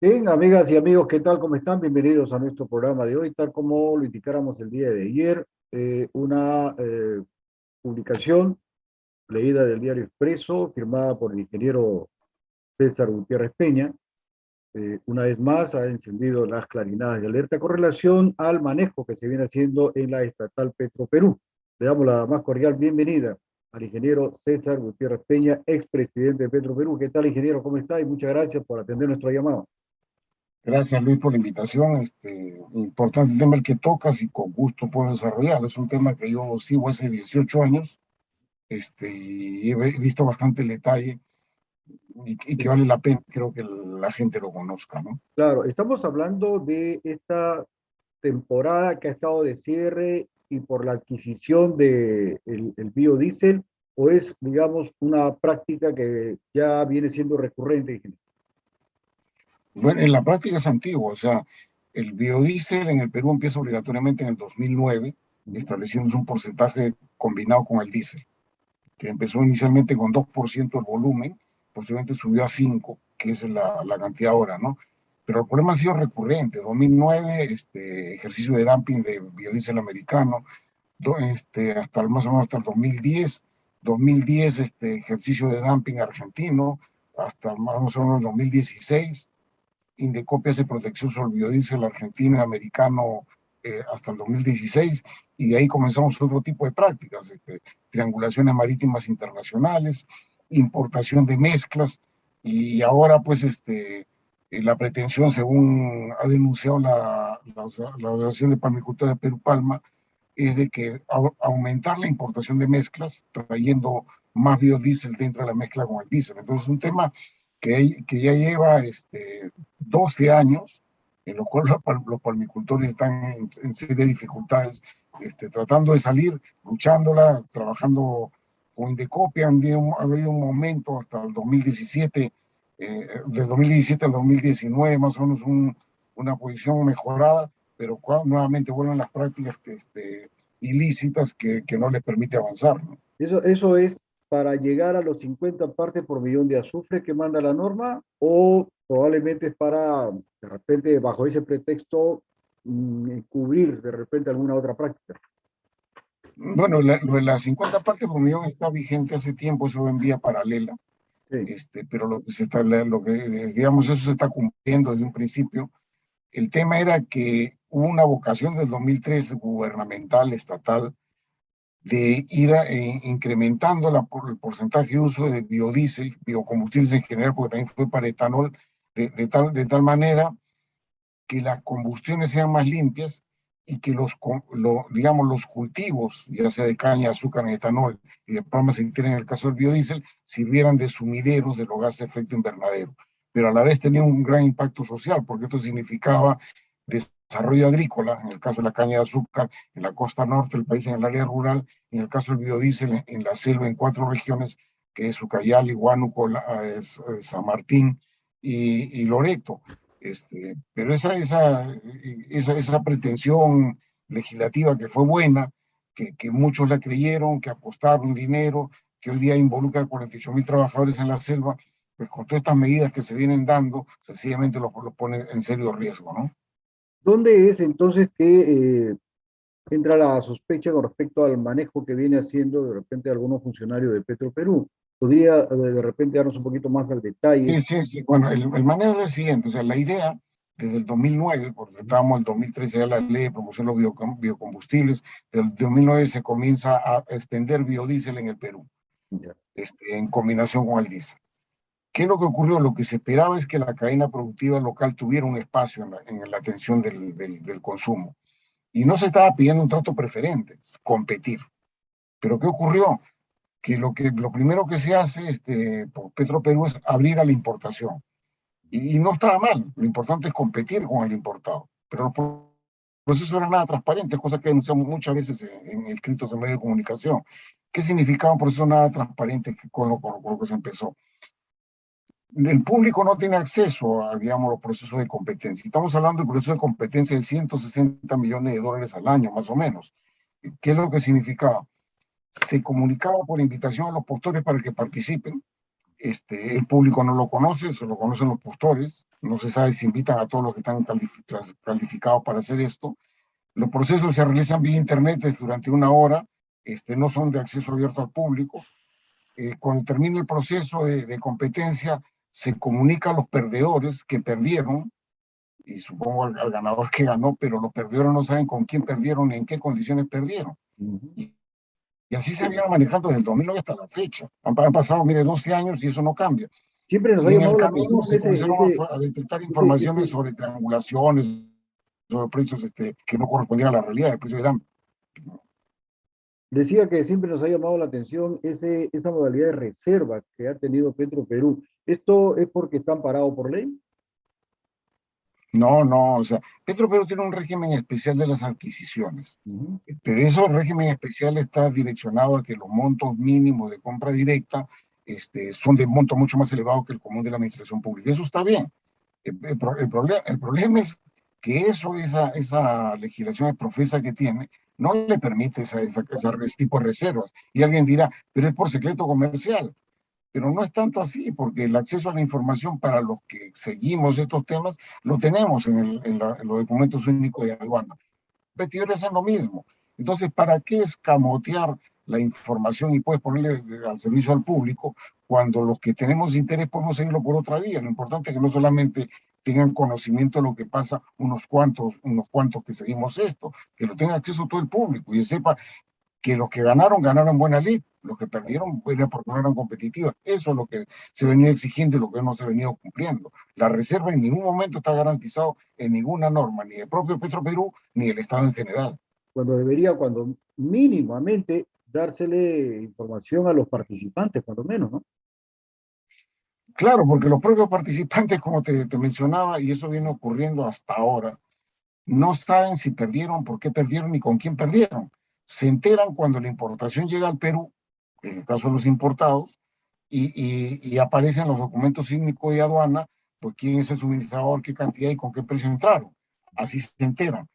Bien, amigas y amigos, ¿qué tal? ¿Cómo están? Bienvenidos a nuestro programa de hoy. Tal como lo indicáramos el día de ayer, una publicación leída del diario Expreso, firmada por el ingeniero César Gutiérrez Peña, una vez más ha encendido las clarinadas de alerta con relación al manejo que se viene haciendo en la estatal Petroperú. Le damos la más cordial bienvenida al ingeniero César Gutiérrez Peña, expresidente de Petroperú. ¿Qué tal, ingeniero? ¿Cómo está? Y muchas gracias por atender nuestro llamado. Gracias, Luis, por la invitación. Importante tema el que tocas y con gusto puedo desarrollarlo. Es un tema que yo sigo hace 18 años, y he visto bastante el detalle y que vale la pena, creo que la gente lo conozca, ¿no? Claro, estamos hablando de esta temporada que ha estado de cierre y por la adquisición de el biodiesel, o es, digamos, una práctica que ya viene siendo recurrente. Bueno, en la práctica es antiguo, o sea, el biodiesel en el Perú empieza obligatoriamente en el 2009, estableciendo un porcentaje combinado con el diésel, que empezó inicialmente con 2% del volumen, posteriormente subió a 5%, que es la cantidad ahora, ¿no? Pero el problema ha sido recurrente. 2009, ejercicio de dumping de biodiesel americano, hasta más o menos hasta el 2010, 2010 ejercicio de dumping argentino, hasta más o menos el 2016, Indecopi hace protección sobre el biodiesel argentino y americano hasta el 2016, y de ahí comenzamos otro tipo de prácticas, triangulaciones marítimas internacionales, importación de mezclas, y ahora pues la pretensión, según ha denunciado la Asociación de Palmicultores de Perú Palma, es de que aumentar la importación de mezclas, trayendo más biodiesel dentro de la mezcla con el diésel. Entonces es un tema que ya lleva 12 años, en los cuales los palmicultores están en serie de dificultades, tratando de salir, luchándola, trabajando con Indecopi. Ha habido un momento hasta el 2017, del 2017 al 2019, más o menos una posición mejorada, pero nuevamente vuelven las prácticas ilícitas que no les permite avanzar, ¿no? Eso es para llegar a los 50 partes por millón de azufre que manda la norma, o probablemente es para, de repente, bajo ese pretexto, cubrir de repente alguna otra práctica. Bueno, lo de las 50 partes por millón está vigente hace tiempo, eso en vía paralela, Sí. pero digamos, eso se está cumpliendo desde un principio. El tema era que hubo una vocación del 2003 gubernamental, estatal, de ir incrementando el porcentaje de uso de biodiesel, biocombustibles en general, porque también fue para etanol, de tal manera que las combustiones sean más limpias y que digamos, los cultivos, ya sea de caña, azúcar, etanol y de palma aceitera en el caso del biodiesel, sirvieran de sumideros de los gases de efecto invernadero. Pero a la vez tenía un gran impacto social, porque esto significaba desarrollo agrícola, en el caso de la caña de azúcar, en la costa norte del país, en el área rural, en el caso del biodiesel, en la selva, en 4 regiones, que es Ucayali, Huánuco, San Martín y Loreto. Pero esa pretensión legislativa que fue buena, que muchos la creyeron, que apostaron dinero, que hoy día involucra a 48.000 trabajadores en la selva, pues con todas estas medidas que se vienen dando, sencillamente lo pone en serio riesgo, ¿no? ¿Dónde es entonces que entra la sospecha con respecto al manejo que viene haciendo de repente algunos funcionarios de Petroperú? ¿Podría de repente darnos un poquito más al detalle? Sí, sí, sí. Bueno, el manejo es el siguiente, o sea, la idea desde el 2009, porque estábamos en el 2013 ya la ley de promoción de los biocombustibles, desde el 2009 se comienza a expender biodiesel en el Perú, Ya. en combinación con el diésel. ¿Qué es lo que ocurrió? Lo que se esperaba es que la cadena productiva local tuviera un espacio en la atención del consumo. Y no se estaba pidiendo un trato preferente, competir. Pero ¿qué ocurrió? Que lo primero que se hace por Petroperú es abrir a la importación. Y no estaba mal, lo importante es competir con el importado. Pero los procesos no eran nada transparentes, cosa que denunciamos muchas veces en escritos en medios de comunicación. ¿Qué significaba un proceso nada transparente con lo que se empezó? El público no tiene acceso a, digamos, los procesos de competencia. Estamos hablando de procesos de competencia de 160 millones de dólares al año, más o menos. ¿Qué es lo que significaba? Se comunicaba por invitación a los postores para que participen. el público no lo conoce, se lo conocen los postores, no se sabe si invitan a todos los que están calificados para hacer esto. Los procesos se realizan vía internet durante una hora, no son de acceso abierto al público. Cuando termine el proceso de competencia, se comunica a los perdedores que perdieron, y supongo al ganador que ganó, pero los perdedores no saben con quién perdieron ni en qué condiciones perdieron. Y así se viene manejando desde el 2009 hasta la fecha. Han pasado, mire, 12 años y eso no cambia. Siempre nos ha Y en el llamado la camino atención se comenzaron a detectar informaciones sobre triangulaciones, sobre precios que no correspondían a la realidad, el precio de dumping. Decía que siempre nos ha llamado la atención esa modalidad de reserva que ha tenido Petroperú. ¿Esto es porque están parados por ley? No, no, o sea, Petroperú tiene un régimen especial de las adquisiciones, pero ese régimen especial está direccionado a que los montos mínimos de compra directa son de monto mucho más elevado que el común de la administración pública. Eso está bien. El problema es que esa legislación profesa que tiene no le permite ese tipo de reservas. Y alguien dirá, pero es por secreto comercial. Pero no es tanto así, porque el acceso a la información para los que seguimos estos temas lo tenemos en los documentos únicos de aduana. Competidores hacen lo mismo. Entonces, ¿para qué escamotear la información y puedes ponerle al servicio al público cuando los que tenemos interés podemos seguirlo por otra vía? Lo importante es que no solamente tengan conocimiento de lo que pasa unos cuantos que seguimos esto, que lo tenga acceso todo el público y sepa que los que ganaron buena lid, los que perdieron era porque no eran competitivas. Eso es lo que se venía exigiendo y lo que no se ha venido cumpliendo. La reserva en ningún momento está garantizado en ninguna norma, ni el propio Petroperú, ni el Estado en general. Cuando mínimamente dársele información a los participantes, cuando menos, ¿no? Claro, porque los propios participantes, como te mencionaba, y eso viene ocurriendo hasta ahora, no saben si perdieron, por qué perdieron y con quién perdieron. Se enteran cuando la importación llega al Perú, en el caso de los importados, y aparecen los documentos cínicos de aduana, pues quién es el suministrador, qué cantidad y con qué precio entraron. Así se enteran.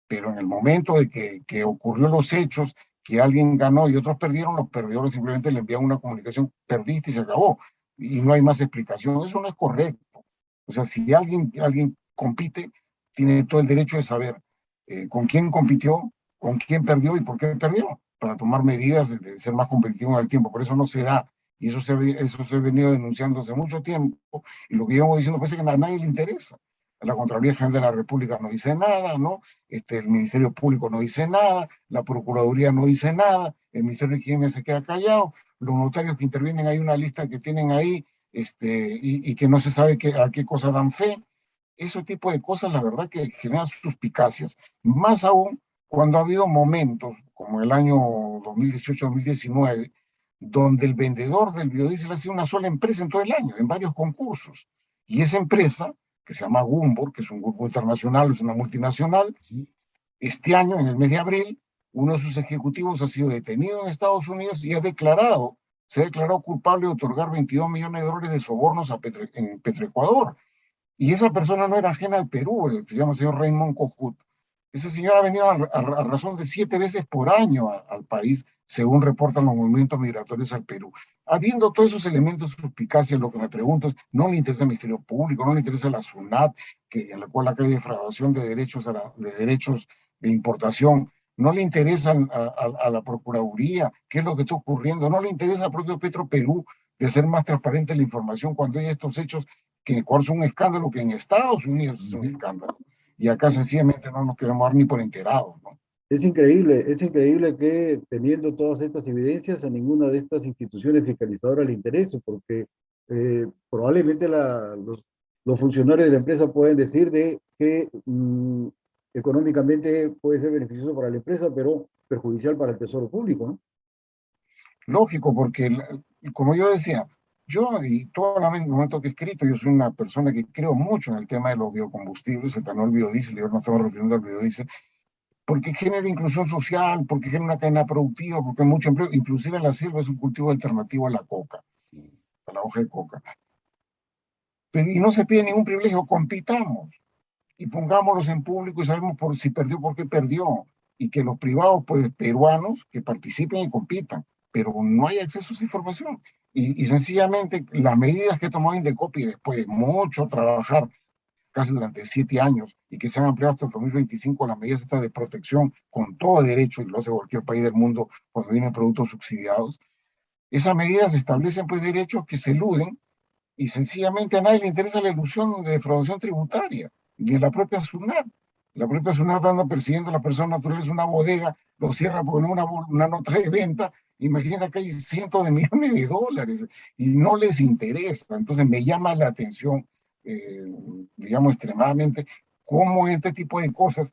Pero en el momento de que ocurrió los hechos, que alguien ganó y otros perdieron, los perdedores simplemente le envían una comunicación, perdiste y se acabó. Y no hay más explicación. Eso no es correcto. O sea, si alguien compite, tiene todo el derecho de saber con quién compitió, con quién perdió y por qué perdió, para tomar medidas de ser más competitivo en el tiempo. Por eso no se da. Y eso se ha venido denunciando hace mucho tiempo. Y lo que llevamos diciendo parece que a nadie le interesa. La Contraloría General de la República no dice nada, ¿no? El Ministerio Público no dice nada, la Procuraduría no dice nada, el Ministerio de Higiene se queda callado, los notarios que intervienen, hay una lista que tienen ahí y que no se sabe a qué cosa dan fe. Ese tipo de cosas, la verdad, que generan suspicacias. Más aún cuando ha habido momentos, como el año 2018-2019, donde el vendedor del biodiesel ha sido una sola empresa en todo el año, en varios concursos. Y esa empresa, que se llama Gumbor, que es un grupo internacional, es una multinacional, este año, en el mes de abril, uno de sus ejecutivos ha sido detenido en Estados Unidos y se ha declarado culpable de otorgar 22 millones de dólares de sobornos en Petroecuador. Y esa persona no era ajena al Perú, se llama el señor Raymond Cojut. Ese señor ha venido a razón de 7 veces por año al país, según reportan los movimientos migratorios al Perú. Habiendo todos esos elementos suspicaces, lo que me pregunto es, ¿no le interesa el Ministerio Público, no le interesa la SUNAT, en la cual acá hay defraudación de derechos, de derechos de importación? ¿No le interesa a la Procuraduría qué es lo que está ocurriendo? ¿No le interesa al propio Petroperú de ser más transparente la información cuando hay estos hechos que cuál es un escándalo que en Estados Unidos es un escándalo? Y acá sencillamente no nos queremos dar ni por enterados, ¿no? Es increíble que teniendo todas estas evidencias a ninguna de estas instituciones fiscalizadoras le interese, porque probablemente los funcionarios de la empresa pueden decir de que económicamente puede ser beneficioso para la empresa, pero perjudicial para el tesoro público, ¿no? Lógico, porque como yo decía, yo y todo el momento que he escrito, yo soy una persona que creo mucho en el tema de los biocombustibles, etanol, biodiesel, y ahora nos estamos refiriendo al biodiesel, porque genera inclusión social, porque genera una cadena productiva, porque hay mucho empleo, inclusive la selva es un cultivo alternativo a la coca, a la hoja de coca. Pero, y no se pide ningún privilegio, compitamos y pongámoslos en público y sabemos si perdió, por qué perdió, y que los privados, pues peruanos, que participen y compitan, pero no hay acceso a esa información. Y sencillamente las medidas que tomó Indecopi después de mucho trabajar, casi durante 7 años, y que se han ampliado hasta el 2025 las medidas estas de protección con todo derecho, y lo hace cualquier país del mundo cuando vienen productos subsidiados, esas medidas establecen pues derechos que se eluden y sencillamente a nadie le interesa la ilusión de defraudación tributaria, ni en la propia SUNAT. La propia SUNAT anda persiguiendo a la persona natural, es una bodega, lo cierra por una nota de venta, imagina que hay cientos de millones de dólares y no les interesa. Entonces me llama la atención, eh, digamos, extremadamente, cómo este tipo de cosas,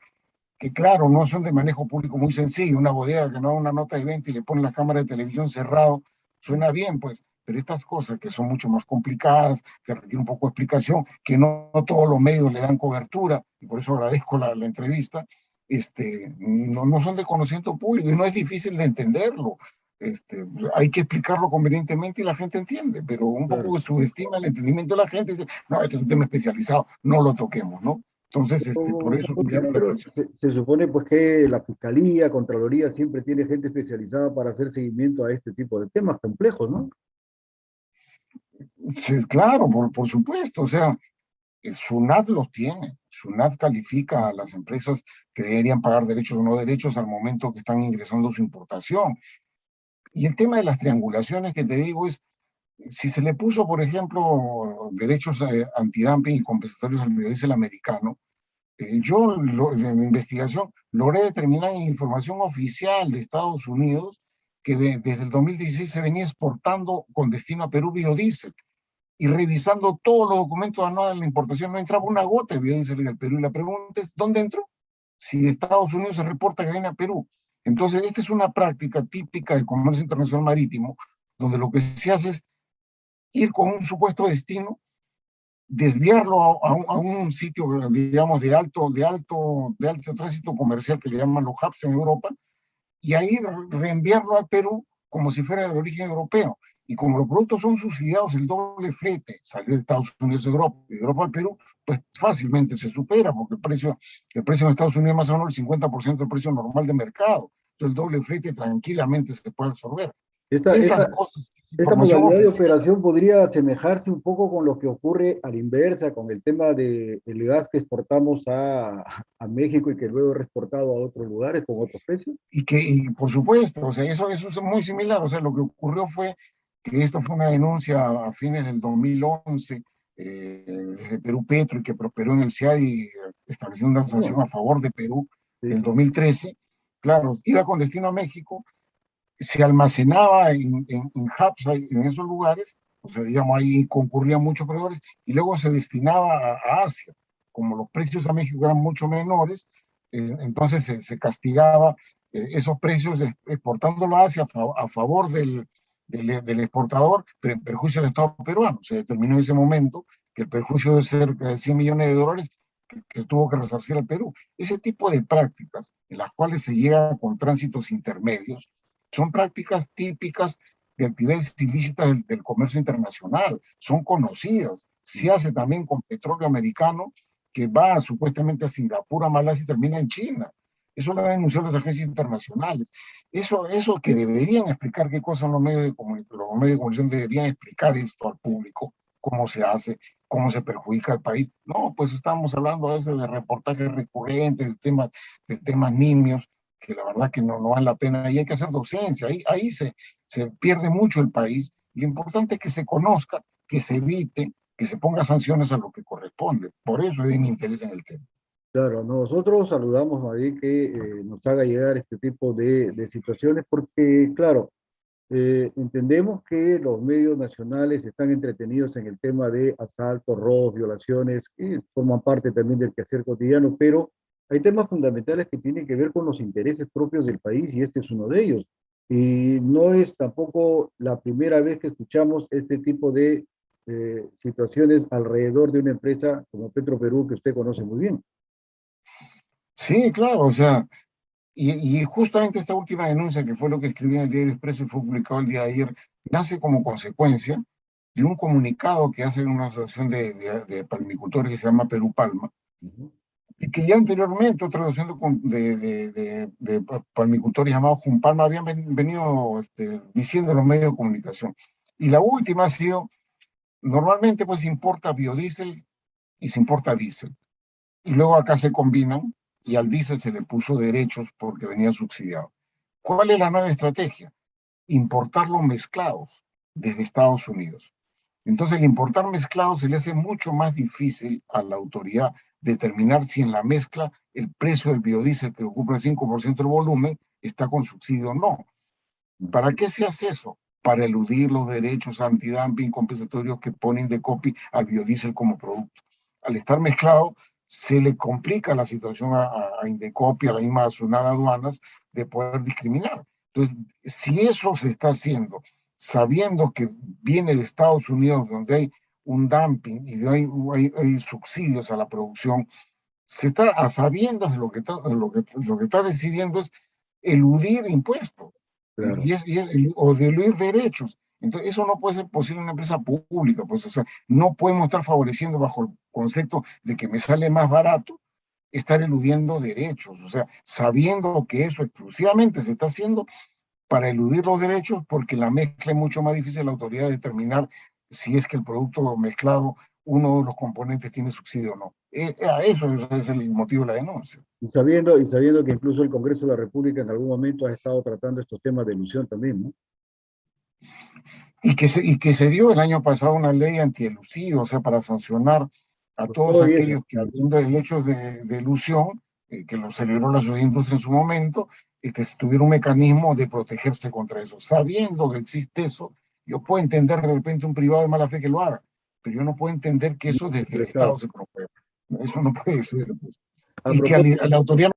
que claro, no son de manejo público muy sencillo, una bodega que no da una nota de venta y le ponen la cámara de televisión cerrado, suena bien, pues, pero estas cosas que son mucho más complicadas, que requieren un poco de explicación, que no todos los medios le dan cobertura, y por eso agradezco la entrevista, no son de conocimiento público y no es difícil de entenderlo. Hay que explicarlo convenientemente y la gente entiende, pero un Claro. poco subestima el entendimiento de la gente y dice, no, este es un tema especializado, no lo toquemos, ¿no? Entonces, por eso me llama la Pero atención. se supone pues que la Fiscalía, Contraloría siempre tiene gente especializada para hacer seguimiento a este tipo de temas complejos, ¿no? Sí, claro, por supuesto, o sea, SUNAT los tiene. SUNAT califica a las empresas que deberían pagar derechos o no derechos al momento que están ingresando su importación. Y el tema de las triangulaciones que te digo es, si se le puso, por ejemplo, derechos antidumping y compensatorios al biodiesel americano, en mi investigación logré determinar en información oficial de Estados Unidos que desde el 2016 se venía exportando con destino a Perú biodiesel y revisando todos los documentos anuales de la importación no entraba una gota de biodiesel en el Perú. Y la pregunta es, ¿dónde entró? Si de Estados Unidos se reporta que viene a Perú. Entonces, esta es una práctica típica de comercio internacional marítimo, donde lo que se hace es ir con un supuesto destino, desviarlo a un sitio, digamos, de alto tránsito comercial que le llaman los hubs en Europa, y ahí reenviarlo al Perú como si fuera de origen europeo. Y como los productos son subsidiados, el doble flete, salir de Estados Unidos a Europa, y de Europa al Perú, pues fácilmente se supera, porque el precio en Estados Unidos es más o menos el 50% del precio normal de mercado. Entonces el doble flete tranquilamente se puede absorber. Esta, Esas esta, cosas, esta información modalidad de oficial. operación podría asemejarse un poco con lo que ocurre a la inversa, con el tema del gas que exportamos a México y que luego es exportado a otros lugares con otros precios. Y por supuesto, o sea, eso es muy similar. O sea, lo que ocurrió fue que esto fue una denuncia a fines del 2011 desde Perú Petro y que prosperó en el CIADI estableciendo una sanción No, a favor de Perú sí, en 2013. Claro, iba con destino a México, se almacenaba en hubs en esos lugares, o sea, digamos, ahí concurrían muchos proveedores y luego se destinaba a Asia. Como los precios a México eran mucho menores, entonces se castigaba esos precios exportándolo a Asia a favor del exportador, pero en perjuicio del Estado peruano. Se determinó en ese momento que el perjuicio de cerca de 100 millones de dólares que tuvo que resarcir al Perú. Ese tipo de prácticas en las cuales se llega con tránsitos intermedios son prácticas típicas de actividades ilícitas del comercio internacional, son conocidas. Se hace también con petróleo americano que va supuestamente a Singapur, a Malasia y termina en China. Eso lo han denunciado las agencias internacionales. Eso que deberían explicar qué cosas los medios de comunicación deberían explicar esto al público, cómo se hace, cómo se perjudica al país. No, pues estamos hablando a veces de reportajes recurrentes, de temas nimios, que la verdad que no vale la pena y hay que hacer docencia, ahí se pierde mucho el país. Lo importante es que se conozca, que se evite, que se ponga sanciones a lo que corresponde. Por eso es de mi interés en el tema. claro, nosotros saludamos a David que nos haga llegar este tipo de situaciones porque, claro, entendemos que los medios nacionales están entretenidos en el tema de asaltos, robos, violaciones, que forman parte también del quehacer cotidiano, pero hay temas fundamentales que tienen que ver con los intereses propios del país y este es uno de ellos. Y no es tampoco la primera vez que escuchamos este tipo de situaciones alrededor de una empresa como Petroperú que usted conoce muy bien. Sí, claro, o sea, y justamente esta última denuncia, que fue lo que escribí en el Diario Expreso y fue publicado el día de ayer, nace como consecuencia de un comunicado que hace una asociación de palmicultores que se llama Perú Palma, Ujú. y que ya anteriormente otra asociación de palmicultores llamados Jumpalma habían venido diciendo en los medios de comunicación. Y la última ha sido, normalmente pues se importa biodiesel y se importa diésel. Y luego acá se combinan y al diésel se le puso derechos porque venía subsidiado. ¿Cuál es la nueva estrategia? Importarlos mezclados desde Estados Unidos. Entonces, el importar mezclados se le hace mucho más difícil a la autoridad determinar si en la mezcla el precio del biodiesel, que ocupa el 5% del volumen, está con subsidio o no. ¿Para qué se hace eso? Para eludir los derechos antidumping compensatorios que ponen de copy al biodiesel como producto. Al estar mezclado, se le complica la situación a Indecopi, a la misma Sunada Aduanas, de poder discriminar. Entonces, si eso se está haciendo, sabiendo que viene de Estados Unidos, donde hay un dumping y hay subsidios a la producción, se está a sabiendas de lo que está decidiendo es eludir impuestos Claro. o de eludir derechos. Entonces, eso no puede ser posible en una empresa pública, pues, o sea, no podemos estar favoreciendo bajo el concepto de que me sale más barato estar eludiendo derechos, o sea, sabiendo que eso exclusivamente se está haciendo para eludir los derechos, porque la mezcla es mucho más difícil a la autoridad de determinar si es que el producto mezclado, uno de los componentes tiene subsidio o no. Eso es el motivo de la denuncia. Y sabiendo que incluso el Congreso de la República en algún momento ha estado tratando estos temas de elusión también, ¿no? Y que se dio el año pasado una ley antielusiva, o sea, para sancionar a Pues todos todo y eso. aquellos que habiendo el hecho de elusión, que lo celebró la sociedad industria en su momento, que tuviera un mecanismo de protegerse contra eso. Sabiendo que existe eso, yo puedo entender de repente un privado de mala fe que lo haga, pero yo no puedo entender que eso desde el Estado se promueva. Eso no puede ser, pues. A Y que a propósito, la autoridad